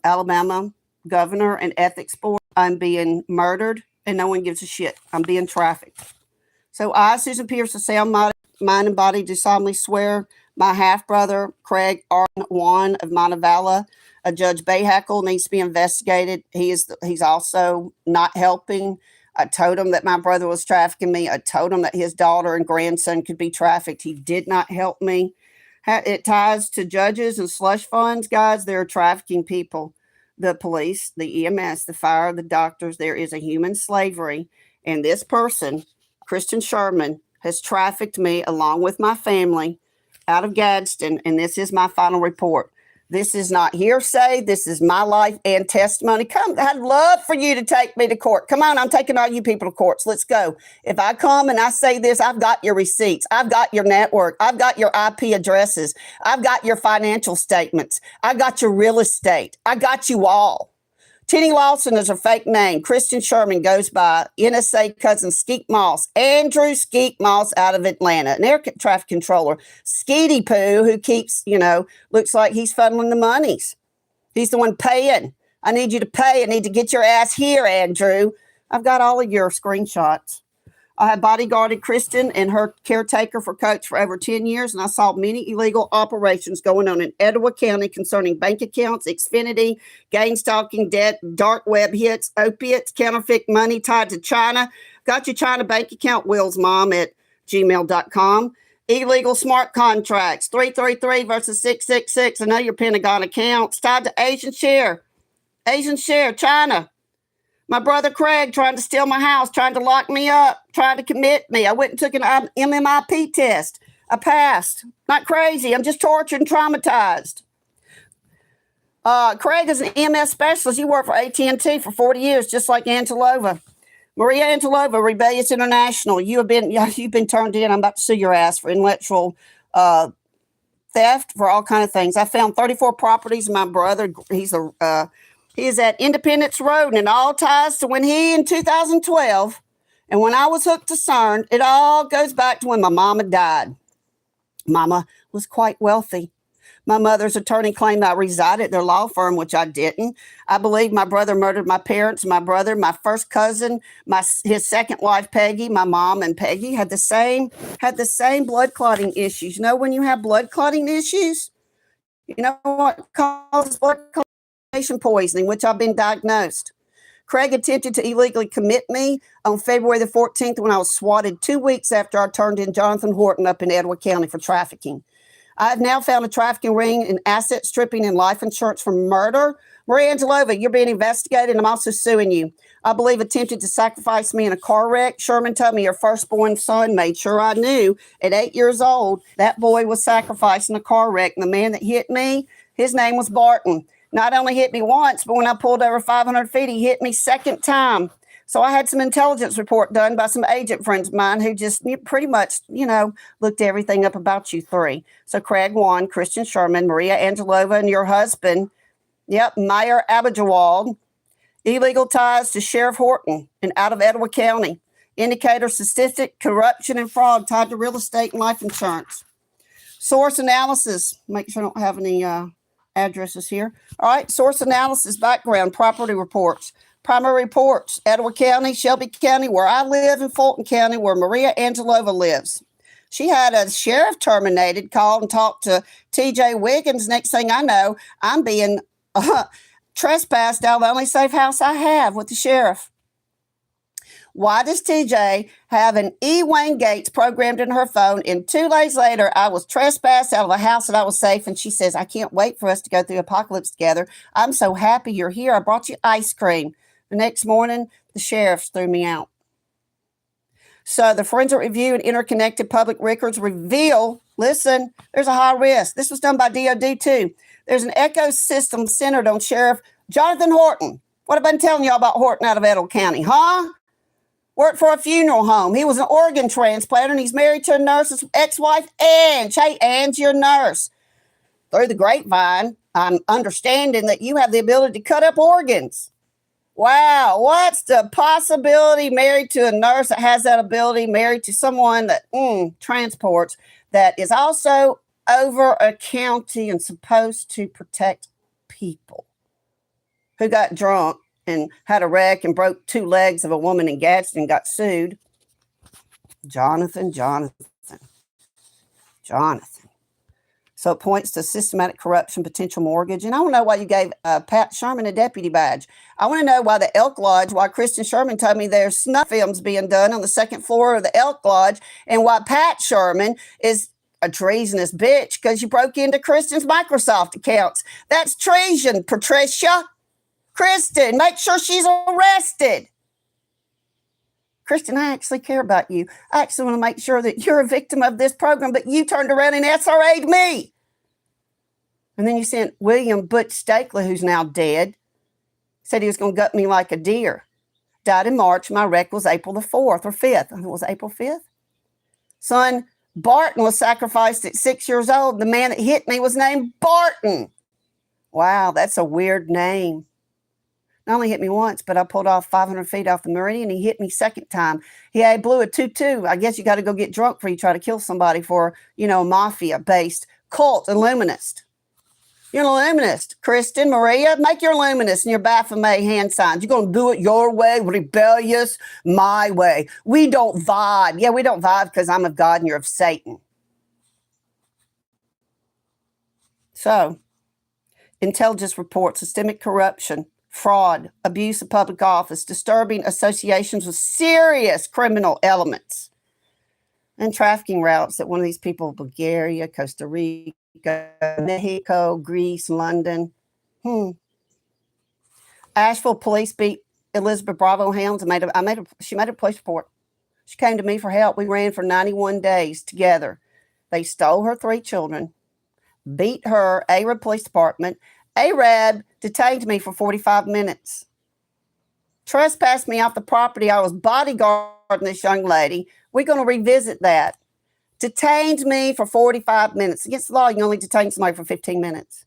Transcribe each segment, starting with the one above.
Alabama governor and ethics board. I'm being murdered and no one gives a shit. I'm being trafficked. So I, Susan Pierce, a sound mind and body, do solemnly swear my half-brother, Craig R. Juan of Montevallo, a Judge Bayhackle, needs to be investigated. He's also not helping. I told him that my brother was trafficking me. I told him that his daughter and grandson could be trafficked. He did not help me. It ties to judges and slush funds, guys. They're trafficking people. The police, the EMS, the fire, the doctors. There is a human slavery. And this person, Christian Sherman, has trafficked me along with my family out of Gadsden. And this is my final report. This is not hearsay. This is my life and testimony. Come, I'd love for you to take me to court. Come on, I'm taking all you people to courts. Let's go. If I come and I say this, I've got your receipts. I've got your network. I've got your IP addresses. I've got your financial statements. I got your real estate. I got you all. Tenny Lawson is a fake name. Christian Sherman goes by NSA cousin Skeet Moss. Andrew Skeet Moss out of Atlanta, an air traffic controller. Skeety Poo, who keeps, looks like he's funneling the monies. He's the one paying. I need you to pay. I need to get your ass here, Andrew. I've got all of your screenshots. I have bodyguarded Kristen and her caretaker for Coach for over 10 years, and I saw many illegal operations going on in Etowah County concerning bank accounts, Xfinity, gang stalking, debt, dark web hits, opiates, counterfeit money tied to China. Got your China bank account, willsmom@gmail.com. Illegal smart contracts, 333 versus 666. I know your Pentagon accounts tied to Asian share, China. My brother Craig trying to steal my house, trying to lock me up, trying to commit me. I went and took an MMIP test. I passed. Not crazy. I'm just tortured and traumatized. Craig is an EMS specialist. You worked for AT&T for 40 years, just like Angelova. Maria Angelova, Rebellious International. You've been turned in. I'm about to sue your ass for intellectual theft, for all kind of things. I found 34 properties. My brother, he is at Independence Road, and it all ties to when he, in 2012, and when I was hooked to CERN, it all goes back to when my mama died. Mama was quite wealthy. My mother's attorney claimed I resided at their law firm, which I didn't. I believe my brother murdered my parents, my brother, my first cousin, his second wife, Peggy, my mom and Peggy had the same blood clotting issues. You know, when you have blood clotting issues, you know what causes blood clotting? Poisoning, which I've been diagnosed. Craig attempted to illegally commit me on February the 14th when I was swatted 2 weeks after I turned in Jonathan Horton up in Etowah County for trafficking. I have now found a trafficking ring in asset stripping and life insurance for murder. Maria Angelova, you're being investigated, and I'm also suing you. I believe attempted to sacrifice me in a car wreck. Sherman told me your firstborn son made sure I knew at 8 years old that boy was sacrificed in a car wreck. And the man that hit me, his name was Barton. Not only hit me once, but when I pulled over 500 feet, he hit me second time. So I had some intelligence report done by some agent friends of mine who just pretty much, looked everything up about you three. So Craig Juan, Christian Sherman, Maria Angelova, and your husband, Meyer Abadjawald, illegal ties to Sheriff Horton and out of Etowah County. Indicator statistic, corruption and fraud tied to real estate and life insurance. Source analysis. Make sure I don't have any addresses here. All right. Source analysis, background, property reports. Primary reports, Etowah County, Shelby County, where I live, in Fulton County, where Maria Angelova lives. She had a sheriff terminated, called and talked to TJ Wiggins. Next thing I know, I'm being trespassed out of the only safe house I have with the sheriff. Why does TJ have an E. Wayne Gates programmed in her phone? And 2 days later, I was trespassed out of a house that I was safe. And she says, I can't wait for us to go through apocalypse together. I'm so happy you're here. I brought you ice cream. The next morning, the sheriffs threw me out. So the forensic review and interconnected public records reveal, listen, there's a high risk. This was done by DOD too. There's an ecosystem centered on Sheriff Jonathan Horton. What have I been telling y'all about Horton out of Etowah County, huh? Worked for a funeral home. He was an organ transplanter, and he's married to a nurse's ex-wife, Ange. Hey, Ange, you're a nurse. Through the grapevine, I'm understanding that you have the ability to cut up organs. Wow, what's the possibility? Married to a nurse that has that ability, married to someone that transports, that is also over a county and supposed to protect people. who got drunk and had a wreck and broke 2 legs of a woman in Gadsden and got sued. Jonathan. So it points to systematic corruption, potential mortgage. And I want to know why you gave Pat Sherman a deputy badge. I want to know why the Elk Lodge, why Kristen Sherman told me there's snuff films being done on the 2nd floor of the Elk Lodge, and why Pat Sherman is a treasonous bitch because you broke into Kristen's Microsoft accounts. That's treason, Patricia. Kristen, make sure she's arrested. Kristen, I actually care about you. I actually want to make sure that you're a victim of this program, but you turned around and SRA'd me. And then you sent William Butch Stakely, who's now dead, said he was going to gut me like a deer. Died in March. My wreck was April the 4th or 5th. I think it was April 5th. Son Barton was sacrificed at 6 years old. The man that hit me was named Barton. Wow, that's a weird name. Not only hit me once, but I pulled off 500 feet off the meridian. He hit me second time. He blew a 2-2. I guess you got to go get drunk before you try to kill somebody for, mafia-based cult illuminist. You're an illuminist. Kristen, Maria, make your illuminist and your Baphomet hand signs. You're going to do it your way, rebellious, my way. We don't vibe. Yeah, we don't vibe because I'm of God and you're of Satan. So, intelligence reports systemic corruption, fraud, abuse of public office, disturbing associations with serious criminal elements, and trafficking routes that one of these people, Bulgaria, Costa Rica, Mexico, Greece, London. Asheville police beat Elizabeth Bravo hounds and she made a police report. She came to me for help. We ran for 91 days together. They stole her 3 children, beat her, Arab Police Department. Arab detained me for 45 minutes. Trespassed me off the property. I was bodyguarding this young lady. We're going to revisit that. Detained me for 45 minutes. Against the law, you can only detain somebody for 15 minutes.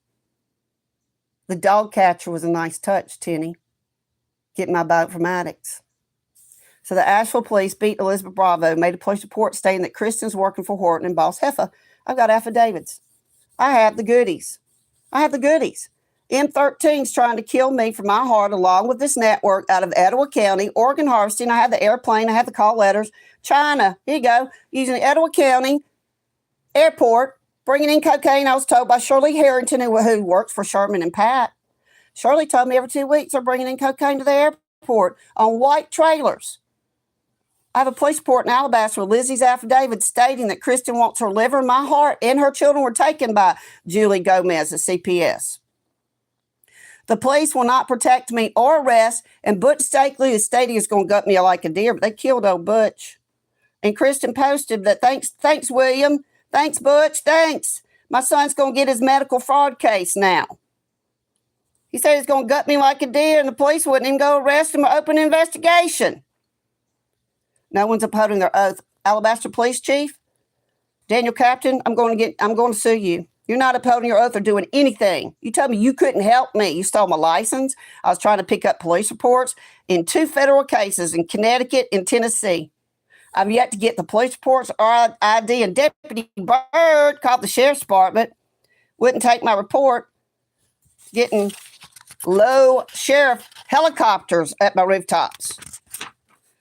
The dog catcher was a nice touch, Tenny. Getting my boat from addicts. So the Asheville police beat Elizabeth Bravo, made a police report stating that Kristen's working for Horton and Boss Heffa. I've got affidavits. I have the goodies. M13's trying to kill me from my heart along with this network out of Etowah County, Oregon Harvesting. I have the airplane. I have the call letters. China, here you go, using the Etowah County airport, bringing in cocaine. I was told by Shirley Harrington, who works for Sherman and Pat. Shirley told me every 2 weeks they're bringing in cocaine to the airport on white trailers. I have a police report in Alabaster with Lizzie's affidavit stating that Kristen wants her liver, my heart, and her children were taken by Julie Gomez at CPS. The police will not protect me or arrest, and Butch Stakely is stating he's going to gut me like a deer, but they killed old Butch. And Kristen posted that, thanks, William. Thanks, Butch. Thanks. My son's going to get his medical fraud case now. He said he's going to gut me like a deer, and the police wouldn't even go arrest him or open an investigation. No one's upholding their oath. Alabaster Police Chief, Daniel Captain, I'm going to sue you. You're not upholding your oath or doing anything. You told me you couldn't help me. You stole my license. I was trying to pick up police reports in 2 federal cases in Connecticut and Tennessee. I've yet to get the police reports or ID, and Deputy Bird called the Sheriff's Department. Wouldn't take my report. Getting low sheriff helicopters at my rooftops.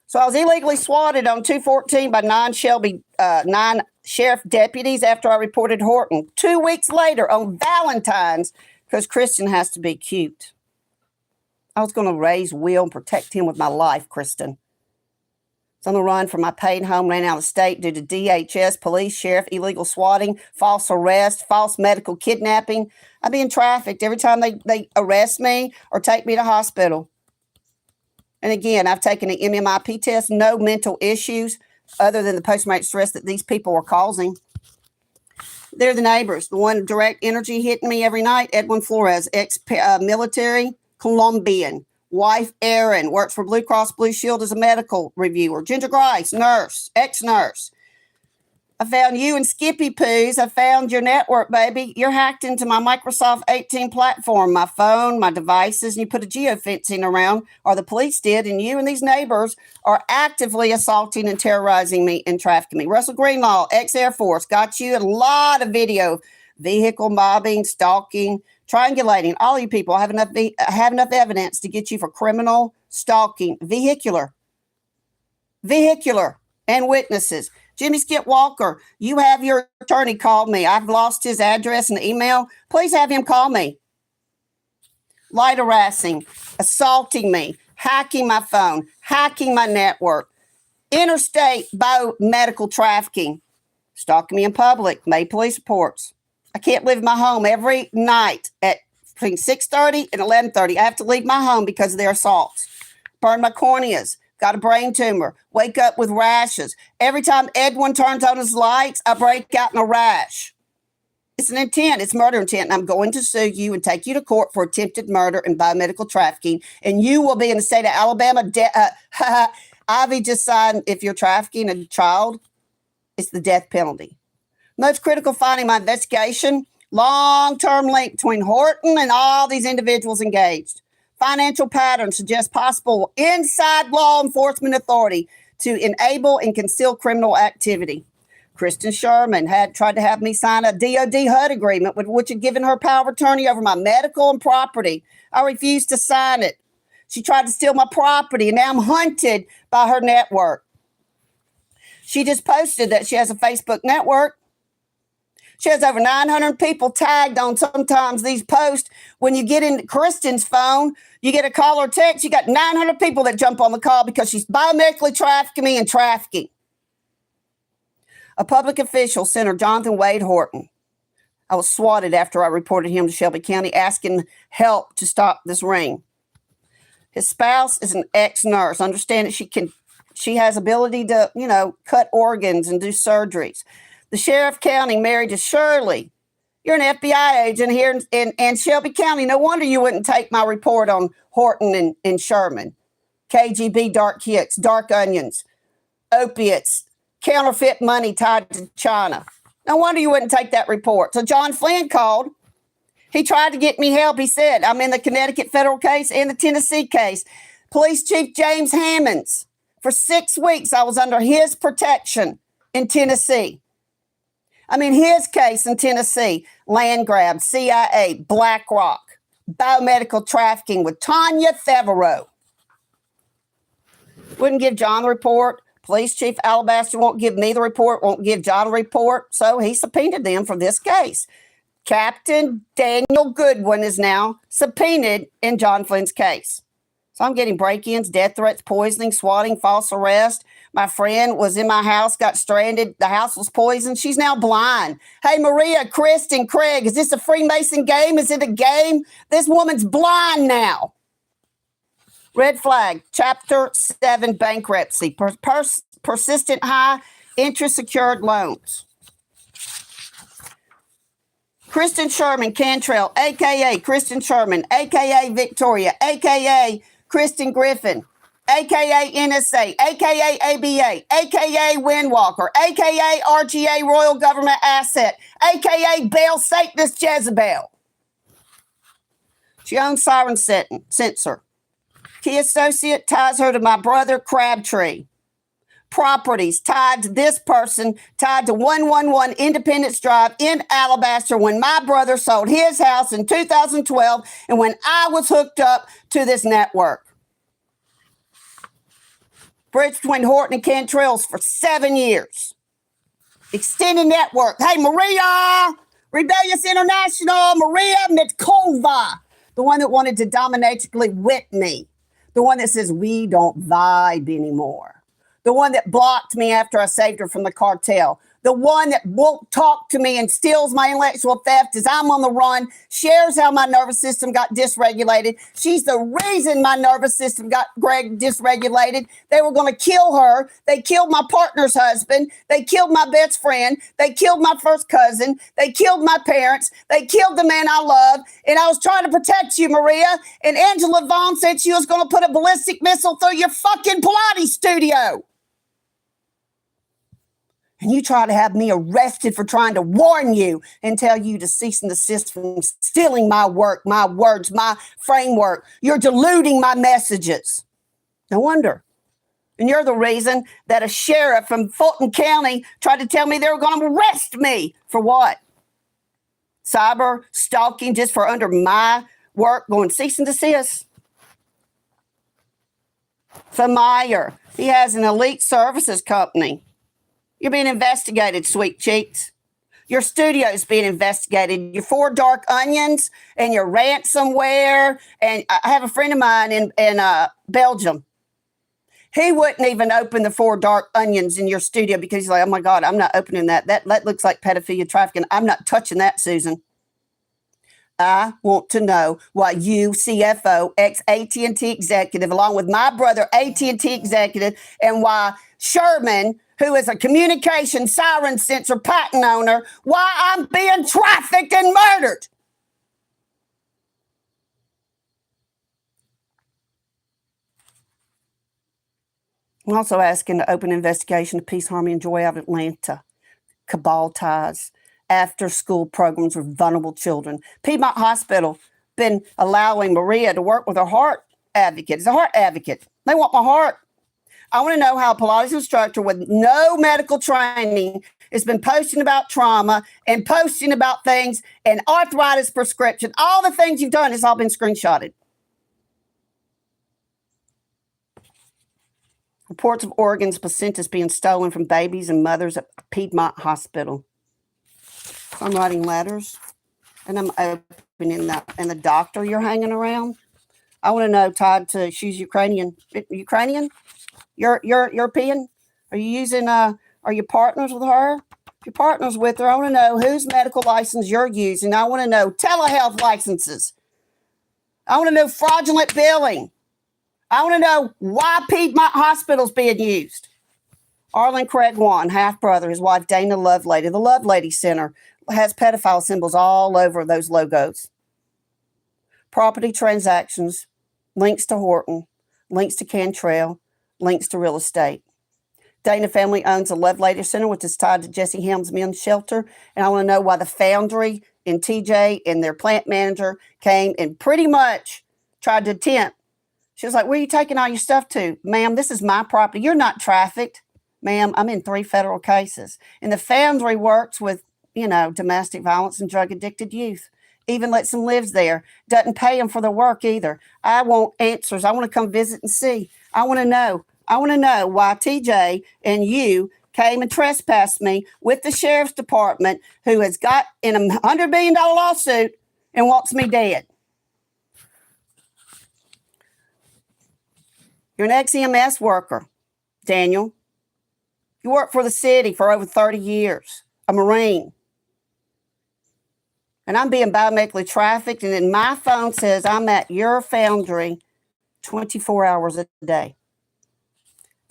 So I was illegally swatted on 214 by 9 sheriff deputies after I reported Horton. 2 weeks later on Valentine's, because Kristen has to be cute. I was going to raise Will and protect him with my life, Kristen. I was on the run from my paid home, ran out of state due to DHS, police, sheriff, illegal swatting, false arrest, false medical kidnapping. I'm being trafficked every time they arrest me or take me to hospital. And again, I've taken an MMIP test, no mental issues other than the post-traumatic stress that these people are causing. They're the neighbors. The one direct energy hitting me every night, Edwin Flores, ex-military, Colombian. Wife, Erin, works for Blue Cross Blue Shield as a medical reviewer. Ginger Grice, nurse, ex-nurse. I found you and Skippy Poos. I found your network, baby. You're hacked into my Microsoft 18 platform, my phone, my devices, and you put a geofencing around, or the police did, and you and these neighbors are actively assaulting and terrorizing me and trafficking me. Russell Greenlaw, ex-Air Force, got you a lot of video, vehicle mobbing, stalking, Triangulating. All you people, I have enough evidence to get you for criminal stalking. Vehicular, and witnesses. Jimmy Skip Walker, you have your attorney call me. I've lost his address and email. Please have him call me. Light harassing, assaulting me, hacking my phone, hacking my network, interstate biomedical trafficking, stalking me in public, made police reports. I can't leave my home every night at between 6:30 and 11:30. I have to leave my home because of their assaults. Burn my corneas, got a brain tumor, wake up with rashes. Every time Edwin turns on his lights, I break out in a rash. It's an intent. It's murder intent. And I'm going to sue you and take you to court for attempted murder and biomedical trafficking. And you will be in the state of Alabama. Ivy just signed, if you're trafficking a child, it's the death penalty. Most critical finding in my investigation, long-term link between Horton and all these individuals engaged. Financial patterns suggest possible inside law enforcement authority to enable and conceal criminal activity. Kristen Sherman had tried to have me sign a DOD HUD agreement, which had given her power of attorney over my medical and property. I refused to sign it. She tried to steal my property, and now I'm hunted by her network. She just posted that she has a Facebook network. She has over 900 people tagged on sometimes these posts. When you get into Kristen's phone, you get a call or text, you got 900 people that jump on the call because she's biomedically trafficking me and trafficking. A public official, Senator Jonathan Wade Horton. I was swatted after I reported him to Shelby County, asking help to stop this ring. His spouse is an ex-nurse. Understand that she has ability to, cut organs and do surgeries. The sheriff county married to Shirley. You're an FBI agent here in Shelby County. No wonder you wouldn't take my report on Horton and Sherman. KGB dark hits, dark onions, opiates, counterfeit money tied to China. No wonder you wouldn't take that report. So John Flynn called. He tried to get me help. He said, I'm in the Connecticut federal case and the Tennessee case. Police Chief James Hammonds. For 6 weeks, I was under his protection in Tennessee. His case in Tennessee, land grab, CIA, BlackRock, biomedical trafficking with Tanya Thevereau. Wouldn't give John the report. Police Chief Alabaster won't give me the report, won't give John a report. So he subpoenaed them for this case. Captain Daniel Goodwin is now subpoenaed in John Flynn's case. So I'm getting break-ins, death threats, poisoning, swatting, false arrest. My friend was in my house, got stranded. The house was poisoned. She's now blind. Hey, Maria, Kristen, Craig, is this a Freemason game? Is it a game? This woman's blind now. Red flag, Chapter 7 bankruptcy, persistent high interest secured loans. Kristen Sherman Cantrell, a.k.a. Kristen Sherman, a.k.a. Victoria, a.k.a. Kristen Griffin, a.k.a. NSA, a.k.a. ABA, a.k.a. Windwalker, a.k.a. RGA Royal Government Asset, a.k.a. Baal Satanist Jezebel. She owns Siren Sensor. Key associate ties her to my brother Crabtree. Properties tied to this person, tied to 111 Independence Drive in Alabaster when my brother sold his house in 2012 and when I was hooked up to this network. Bridge between Horton and Cantrell's for 7 years. Extended network. Hey, Maria! Rebellious International, Maria Mitkova. The one that wanted to dominatically whip me. The one that says we don't vibe anymore. The one that blocked me after I saved her from the cartel. The one that won't talk to me and steals my intellectual theft as I'm on the run, shares how my nervous system got dysregulated. She's the reason my nervous system got dysregulated. They were going to kill her. They killed my partner's husband. They killed my best friend. They killed my first cousin. They killed my parents. They killed the man I love. And I was trying to protect you, Maria. And Angela Vaughn said she was going to put a ballistic missile through your fucking Pilates studio. And you try to have me arrested for trying to warn you and tell you to cease and desist from stealing my work, my words, my framework. You're diluting my messages. No wonder. And you're the reason that a sheriff from Fulton County tried to tell me they were going to arrest me for what? cyber stalking just for under my work, going cease and desist. So Meyer, he has an elite services company. You're being investigated, sweet cheeks. Your studio's being investigated. Your 4 dark onions and your ransomware. And I have a friend of mine in Belgium. He wouldn't even open the 4 dark onions in your studio because he's like, oh my God, I'm not opening that. That looks like pedophilia trafficking. I'm not touching that, Susan. I want to know why you, CFO, ex-AT&T executive, along with my brother, AT&T executive, and why Sherman, who is a communication siren sensor patent owner, why I'm being trafficked and murdered. I'm also asking to open investigation of Peace, Harmony, and Joy out of Atlanta. Cabal ties, after-school programs for vulnerable children. Piedmont Hospital been allowing Maria to work with her heart advocate. It's a heart advocate. They want my heart. I want to know how a Pilates instructor with no medical training has been posting about trauma and posting about things and arthritis prescription. All the things you've done has all been screenshotted. Reports of organs, placentas being stolen from babies and mothers at Piedmont Hospital. So I'm writing letters, and I'm opening that. And the doctor you're hanging around, I want to know, Todd, she's Ukrainian. Ukrainian? You're European? Are you using, are you partners with her? If you're partners with her, I want to know whose medical license you're using. I want to know telehealth licenses. I want to know fraudulent billing. I want to know why Piedmont Hospital's being used. Arlen Craig Wan, half-brother, his wife Dana Lovelady. The Lovelady Center has pedophile symbols all over those logos. Property transactions, links to Horton, links to Cantrell, links to real estate. Dana family owns the Lovelady Center, which is tied to Jesse Helms Men's Shelter. And I want to know why the Foundry and TJ and their plant manager came and pretty much tried to attempt. She was like, where are you taking all your stuff to? Ma'am, this is my property. You're not trafficked. Ma'am, I'm in 3 federal cases. And the Foundry works with, domestic violence and drug-addicted youth. Even lets them live there. Doesn't pay them for their work either. I want answers. I want to come visit and see. I want to know. I want to know why TJ and you came and trespassed me with the sheriff's department, who has got in a $100 billion lawsuit and wants me dead. You're an ex-EMS worker, Daniel. You worked for the city for over 30 years, a Marine. And I'm being biomedically trafficked, and then my phone says I'm at your Foundry 24 hours a day.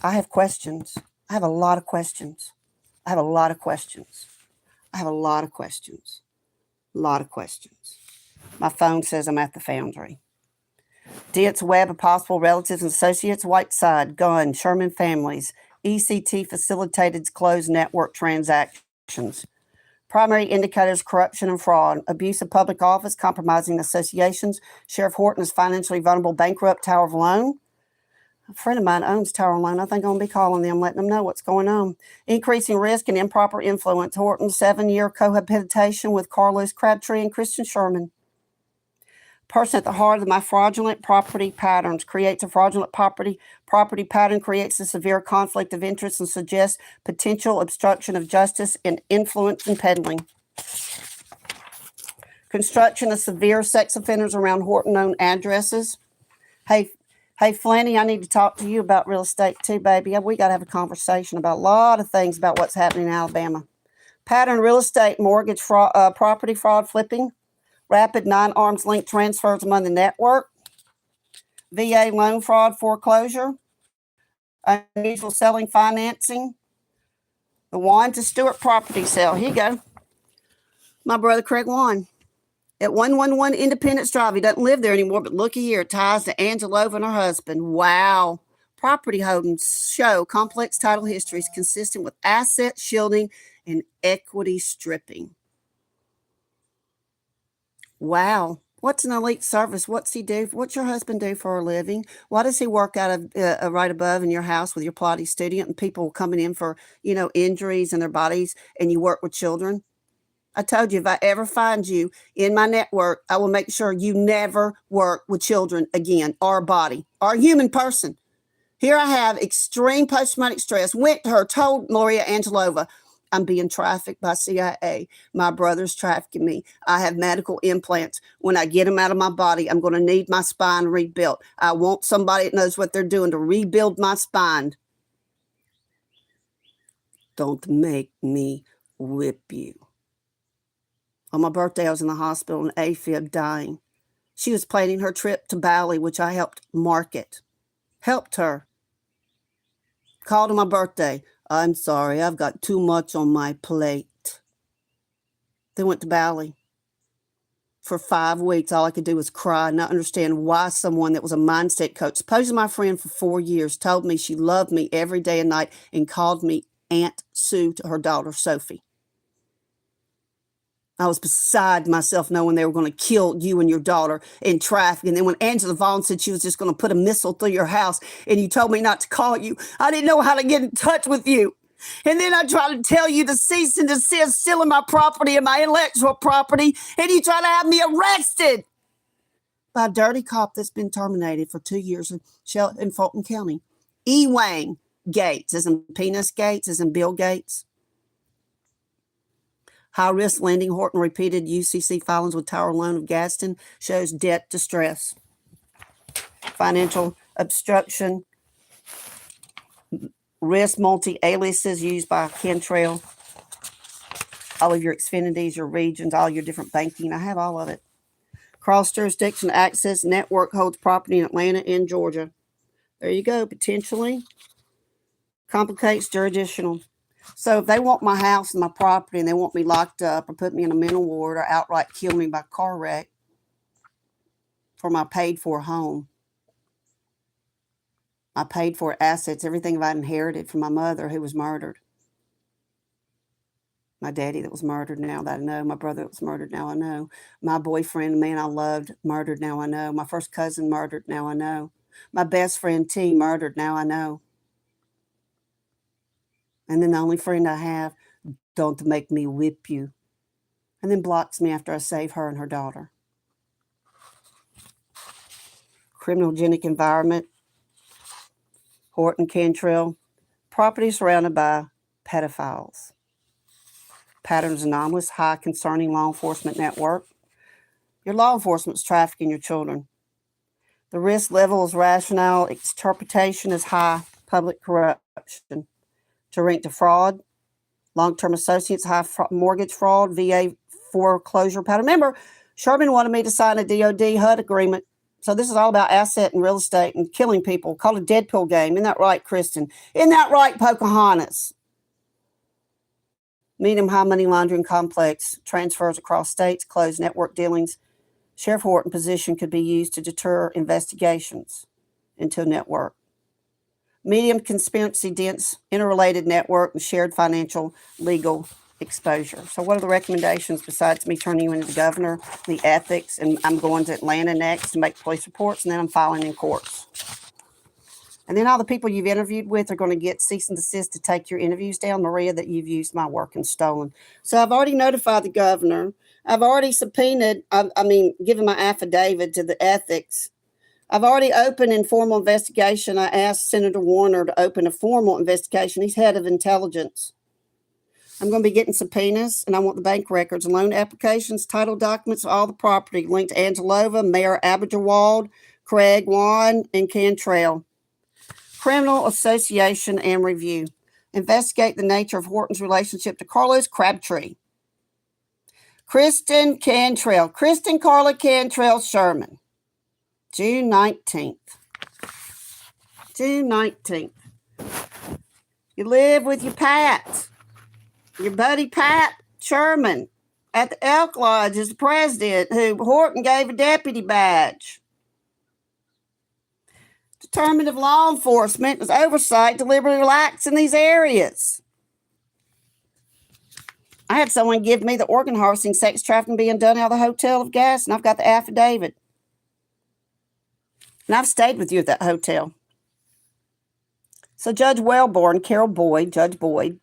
I have questions. I have a lot of questions. I have a lot of questions. I have a lot of questions. A lot of questions. My phone says I'm at the Foundry. Dense web of possible relatives and associates, Whiteside, Gunn, Sherman families, ECT facilitated closed network transactions. Primary indicators, corruption and fraud, abuse of public office, compromising associations. Sheriff Horton is financially vulnerable, bankrupt, Tower of Loan. A friend of mine owns Tower of Loan. I think I'm going to be calling them, letting them know what's going on. Increasing risk and improper influence. Horton, 7-year cohabitation with Carlos Crabtree and Christian Sherman. Person at the heart of my fraudulent property patterns creates a fraudulent property pattern, creates a severe conflict of interest and suggests potential obstruction of justice and influence and peddling. Construction of severe sex offenders around Horton-owned addresses. Hey, Flanny, I need to talk to you about real estate too, baby. We got to have a conversation about a lot of things about what's happening in Alabama. Pattern real estate, mortgage fraud, property fraud, flipping. Rapid non-arm's length transfers among the network. VA loan fraud, foreclosure. Unusual selling financing. The Juan to Stewart property sale. Here you go. My brother Craig Juan at 111 Independence Drive. He doesn't live there anymore, but looky here. Ties to Angelova and her husband. Wow. Property holdings show complex title histories consistent with asset shielding and equity stripping. Wow. What's an elite service? What's he do? What's your husband do for a living? Why does he work out of right above in your house with your Pilates studio and people coming in for, injuries in their bodies, and you work with children? I told you, if I ever find you in my network, I will make sure you never work with children again, or a body, or a human person. Here I have extreme post-traumatic stress. Went to her, told Maria Angelova, I'm being trafficked by CIA. My brother's trafficking me. I have medical implants. When I get them out of my body, I'm going to need my spine rebuilt. I want somebody that knows what they're doing to rebuild my spine. Don't make me whip you. On my birthday, I was in the hospital in AFib dying. She was planning her trip to Bali, which I helped market. Helped her. Called on my birthday. I'm sorry, I've got too much on my plate. They went to Bali. For 5 weeks, all I could do was cry and not understand why someone that was a mindset coach, supposedly my friend for 4 years, told me she loved me every day and night and called me Aunt Sue to her daughter, Sophie. I was beside myself knowing they were going to kill you and your daughter in traffic. And then when Angela Vaughn said she was just going to put a missile through your house and you told me not to call you, I didn't know how to get in touch with you. And then I tried to tell you to cease and desist, stealing my property and my intellectual property, and you try to have me arrested by a dirty cop that's been terminated for 2 years in Fulton County. Ewang Gates, as in Penis Gates, as in Bill Gates. High-risk lending, Horton repeated UCC filings with Tower Loan of Gaston, shows debt distress. Financial obstruction, risk multi-aliases used by Cantrell. All of your Xfinities, your regions, all your different banking. I have all of it. Cross-jurisdiction access network holds property in Atlanta and Georgia. There you go, potentially. Complicates jurisdictional. So if they want my house and my property and they want me locked up or put me in a mental ward or outright kill me by car wreck for my paid-for home, I paid for assets, everything I inherited from my mother who was murdered. My daddy that was murdered, now that I know. My brother that was murdered, now I know. My boyfriend, the man I loved, murdered, now I know. My first cousin murdered, now I know. My best friend, T, murdered, now I know. And then the only friend I have, don't make me whip you. And then blocks me after I save her and her daughter. Criminogenic environment. Horton Cantrell. Property surrounded by pedophiles. Patterns anomalous, high concerning law enforcement network. Your law enforcement is trafficking your children. The risk level is rational. Interpretation is high. Public corruption. Direct to fraud. Long-term associates, high mortgage fraud. VA foreclosure pattern. Remember, Sherman wanted me to sign a DOD HUD agreement. So this is all about asset and real estate and killing people. Called a Deadpool game. Isn't that right, Kristen? Isn't that right, Pocahontas? Medium high money laundering complex, transfers across states, closed network dealings. Sheriff Horton position could be used to deter investigations into a network. Medium conspiracy dense, interrelated network and shared financial legal exposure. So what are the recommendations besides me turning you into the governor, the ethics, and I'm going to Atlanta next to make police reports, and then I'm filing in courts. And then all the people you've interviewed with are going to get cease and desist to take your interviews down, Maria, that you've used my work and stolen. So I've already notified the governor. I've already subpoenaed, given my affidavit to the ethics. I've already opened informal investigation. I asked Senator Warner to open a formal investigation. He's head of intelligence. I'm going to be getting subpoenas, and I want the bank records, loan applications, title documents, all the property linked to Angelova, Mayor Abderwald, Craig Wan, and Cantrell. Criminal association and review. Investigate the nature of Horton's relationship to Carlos Crabtree. Kristen Cantrell. Kristen Carla Cantrell Sherman. June 19th. June 19th. You live with your Pat. Your buddy Pat Sherman at the Elk Lodge is the president who Horton gave a deputy badge. Determined if law enforcement is oversight deliberately relaxed in these areas. I had someone give me the organ harvesting, sex trafficking being done out of the Hotel of Gas, and I've got the affidavit. And I've stayed with you at that hotel. So Judge Wellborn, Carol Boyd, Judge Boyd,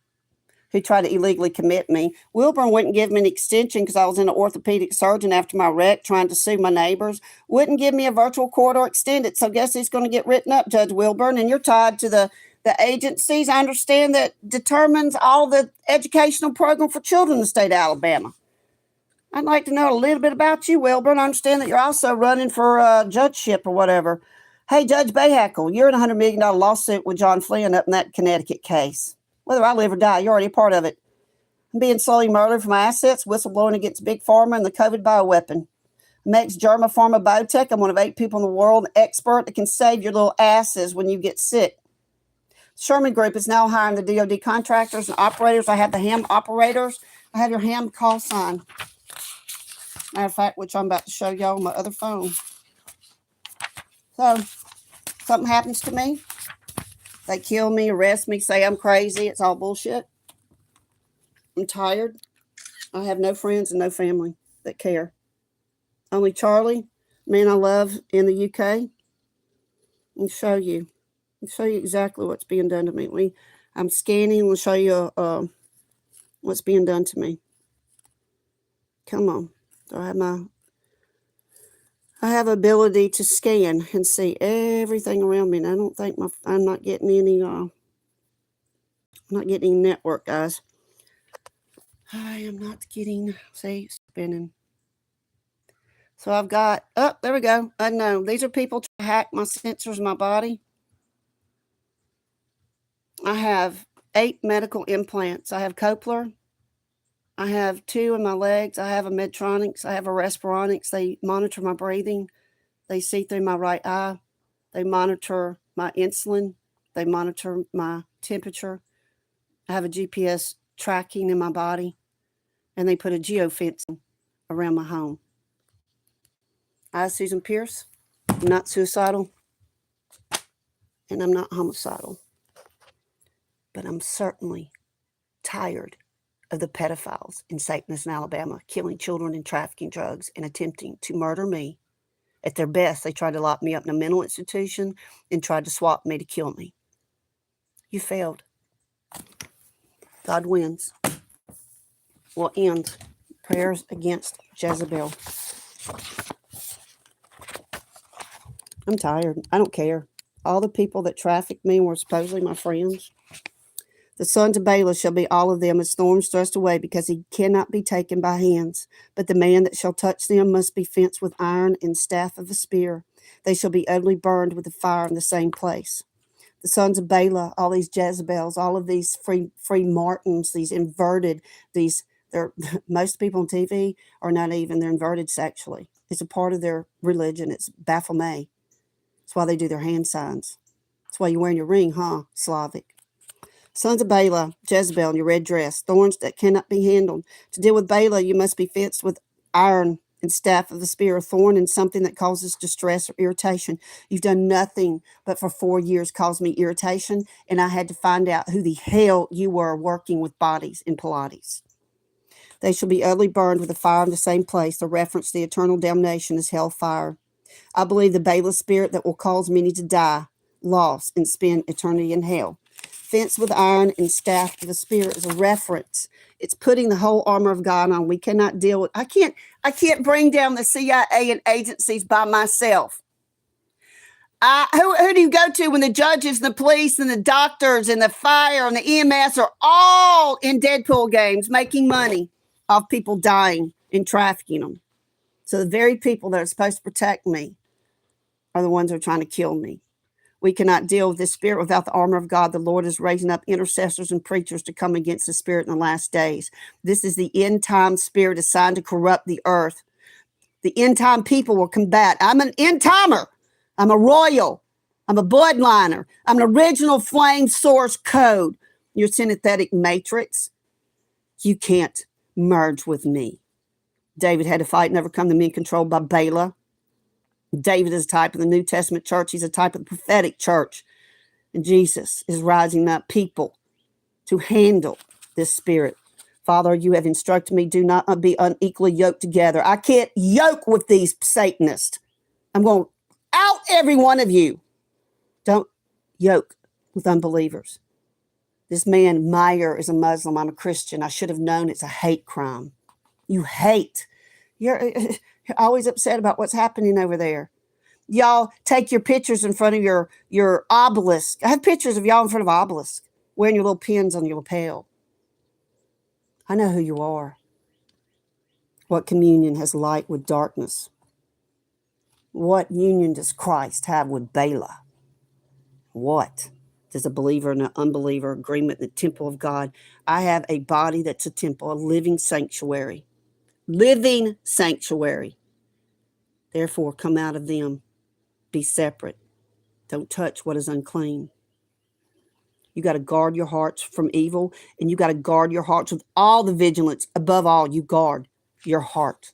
who tried to illegally commit me. Wilburn wouldn't give me an extension because I was in an orthopedic surgeon after my wreck trying to sue my neighbors. Wouldn't give me a virtual court or extend it. So guess he's going to get written up, Judge Wilburn, and you're tied to the agencies, I understand, that determines all the educational program for children in the state of Alabama. I'd like to know a little bit about you, Wilburn. I understand that you're also running for judgeship or whatever. Hey, Judge Bahakel, you're in a $100 million lawsuit with John Flynn up in that Connecticut case. Whether I live or die, you're already a part of it. I'm being slowly murdered for my assets, whistleblowing against Big Pharma and the COVID bioweapon. Makes Germa Pharma Biotech. I'm one of 8 people in the world, an expert that can save your little asses when you get sick. Sherman Group is now hiring the DoD contractors and operators. I have the ham operators. I have your ham call sign. Matter of fact, which I'm about to show y'all on my other phone. So, something happens to me. They kill me, arrest me, say I'm crazy. It's all bullshit. I'm tired. I have no friends and no family that care. Only Charlie, man I love in the UK, and show you. I'll show you exactly what's being done to me. I'm scanning. We'll show you what's being done to me. Come on. So I have ability to scan and see everything around me. And I don't think I'm not getting any network, guys. I am not getting, see, spinning. So I've got, oh, there we go. Unknown. These are people trying to hack my sensors in my body. I have 8 medical implants. I have Coupler. I have 2 in my legs. I have a Medtronics. I have a Respironics. They monitor my breathing. They see through my right eye. They monitor my insulin. They monitor my temperature. I have a GPS tracking in my body. And they put a geofencing around my home. I, Susan Pierce, I'm not suicidal. And I'm not homicidal. But I'm certainly tired of the pedophiles in St. Louis, Alabama, killing children and trafficking drugs and attempting to murder me. At their best, they tried to lock me up in a mental institution and tried to swap me to kill me. You failed. God wins. Will end. Prayers against Jezebel. I'm tired. I don't care. All the people that trafficked me were supposedly my friends. The sons of Bela shall be all of them as thorns thrust away, because he cannot be taken by hands. But the man that shall touch them must be fenced with iron and staff of a spear. They shall be utterly burned with the fire in the same place. The sons of Bela, all these Jezebels, all of these free Martins, these inverted, they're most people on TV are not even, they're inverted sexually. It's a part of their religion. It's Baphomet. That's why they do their hand signs. That's why you're wearing your ring, huh, Slavic? Sons of Bela, Jezebel in your red dress, thorns that cannot be handled. To deal with Bela, you must be fenced with iron and staff of the spear, a thorn, and something that causes distress or irritation. You've done nothing but for 4 years cause me irritation, and I had to find out who the hell you were working with bodies in Pilates. They shall be utterly burned with the fire in the same place. The reference to the eternal damnation is hellfire. I believe the Bela spirit that will cause many to die, lost, and spend eternity in hell. Fence with iron and staff of the spirit is a reference. It's putting the whole armor of God on. We cannot deal with, I can't bring down the CIA and agencies by myself. Who do you go to when the judges and the police and the doctors and the fire and the EMS are all in Deadpool games making money off people dying and trafficking them? So the very people that are supposed to protect me are the ones that are trying to kill me. We cannot deal with this spirit without the armor of God. The Lord is raising up intercessors and preachers to come against the spirit in the last days. This is the end time spirit assigned to corrupt the earth. The end time people will combat. I'm an end timer. I'm a royal. I'm a bloodliner. I'm an original flame source code. Your synthetic matrix. You can't merge with me. David had to fight and overcome the men controlled by Bela. David is a type of the New Testament church. He's a type of the prophetic church. And Jesus is rising up people to handle this spirit. Father, you have instructed me, do not be unequally yoked together. I can't yoke with these Satanists. I'm going to out every one of you. Don't yoke with unbelievers. This man, Meyer, is a Muslim. I'm a Christian. I should have known it's a hate crime. You hate. You're always upset about what's happening over there. Y'all take your pictures in front of your obelisk. I have pictures of y'all in front of obelisk wearing your little pins on your lapel. I know who you are. What communion has light with darkness? What union does Christ have with Bala? What does a believer and an unbeliever agreement in the temple of God? I have a body that's a temple, a living sanctuary. Living sanctuary. Therefore, come out of them. Be separate. Don't touch what is unclean. You got to guard your hearts from evil, and you got to guard your hearts with all the vigilance. Above all, you guard your heart.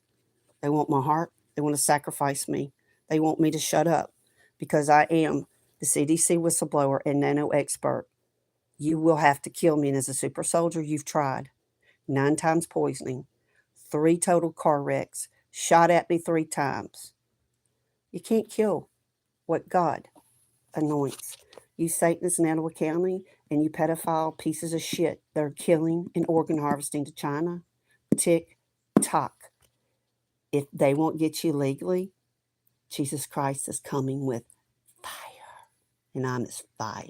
They want my heart. They want to sacrifice me. They want me to shut up because I am the CDC whistleblower and nano expert. You will have to kill me. And as a super soldier, you've tried 9 times poisoning, 3 total car wrecks, shot at me 3 times. You can't kill what God anoints. You Satanists in Ottawa County and you pedophile pieces of shit that are killing and organ harvesting to China, tick tock. If they won't get you legally, Jesus Christ is coming with fire. And I'm his fire.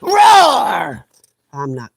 Roar! I'm not